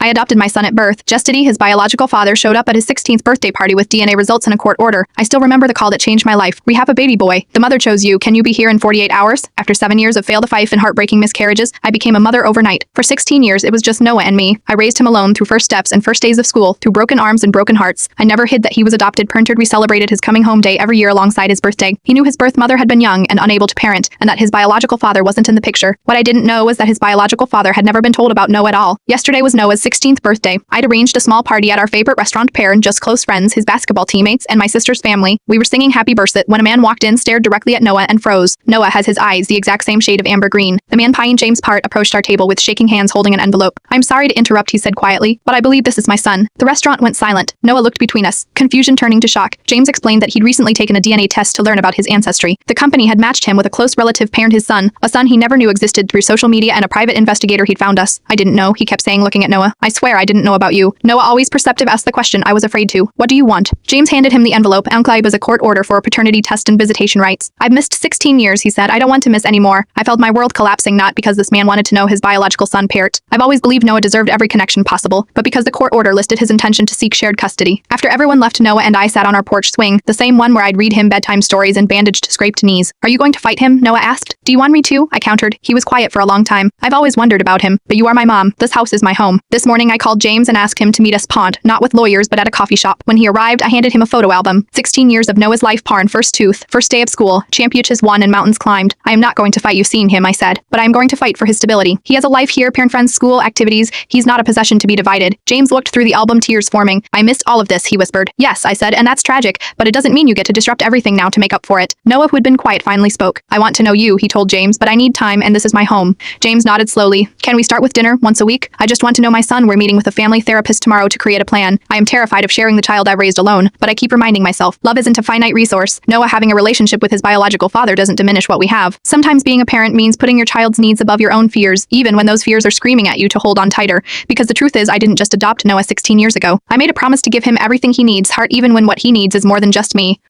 adopted my son at birth. Justity, his biological father, showed up at his 16th birthday party with DNA results and a court order. I still remember the call that changed my life. We have a baby boy. The mother chose you. Can you be here in 48 hours? After 7 years of fail-to-fife and heartbreaking miscarriages, I became a mother overnight. For 16 years, it was just Noah and me. I raised him alone through first steps and first days of school, through broken arms and broken hearts. I never hid that he was adopted. We celebrated his coming home day every year alongside his birthday. He knew his birth mother had been young and unable to parent, and that his biological father wasn't in the picture. What I didn't know was that his biological father had never been told about Noah at all. Yesterday was Noah's 16th birthday. I'd arranged a small party at our favorite restaurant pair and just close friends, his basketball teammates, and my sister's family. We were singing Happy Birthday when a man walked in, stared directly at Noah, and froze. Noah has his eyes the exact same shade of amber green. The man pieing James Part approached our table with shaking hands holding an envelope. I'm sorry to interrupt, he said quietly, but I believe this is my son. The restaurant went silent. Noah looked between us, confusion turning to shock. James explained that he'd recently taken a DNA test to learn about his ancestry. The company had matched him with a close relative parent his son, a son he never knew existed through social media and a private investigator he'd found us. I didn't know, he kept saying, looking at Noah. I swear I didn't know about you. Noah, always perceptive, asked the question I was afraid to. What do you want? James handed him the envelope. Enclave is a court order for a paternity test and visitation rights. I've missed 16 years, he said. I don't want to miss any more. I felt my world collapsing, not because this man wanted to know his biological son Peart. I've always believed Noah deserved every connection possible, but because the court order listed his intention to seek shared custody. After everyone left, Noah and I sat on our porch swing, the same one where I'd read him bedtime stories and bandaged scraped knees. Are you going to fight him? Noah asked. Do you want me to? I countered. He was quiet for a long time. I've always wondered about him, but you are my mom. This house is my home. This morning I called James and asked him to meet us pond, not with lawyers but at a coffee shop. When he arrived, I handed him a photo album. 16 years of Noah's life, Parn, first tooth, first day of school, championships won and mountains climbed. I am not going to fight you seeing him, I said, but I am going to fight for his stability. He has a life here, parent, friends, school, activities. He's not a possession to be divided. James looked through the album, tears forming. I missed all of this, he whispered. Yes, I said, and that's tragic, but it doesn't mean you get to disrupt everything now to make up for it. Noah, who had been quiet, finally spoke. I want to know you, he told James, but I need time and this is my home. James nodded slowly. Can we start with dinner once a week? I just want to know my son. We're meeting with a family therapist tomorrow to create a plan. I am terrified of sharing the child I've raised alone, but I keep reminding myself, love isn't a finite resource. Noah having a relationship with his biological father doesn't diminish what we have. Sometimes being a parent means putting your child's needs above your own fears, even when those fears are screaming at you to hold on tighter. Because the truth is, I didn't just adopt Noah 16 years ago. I made a promise to give him everything he needs, heart, even when what he needs is more than just me.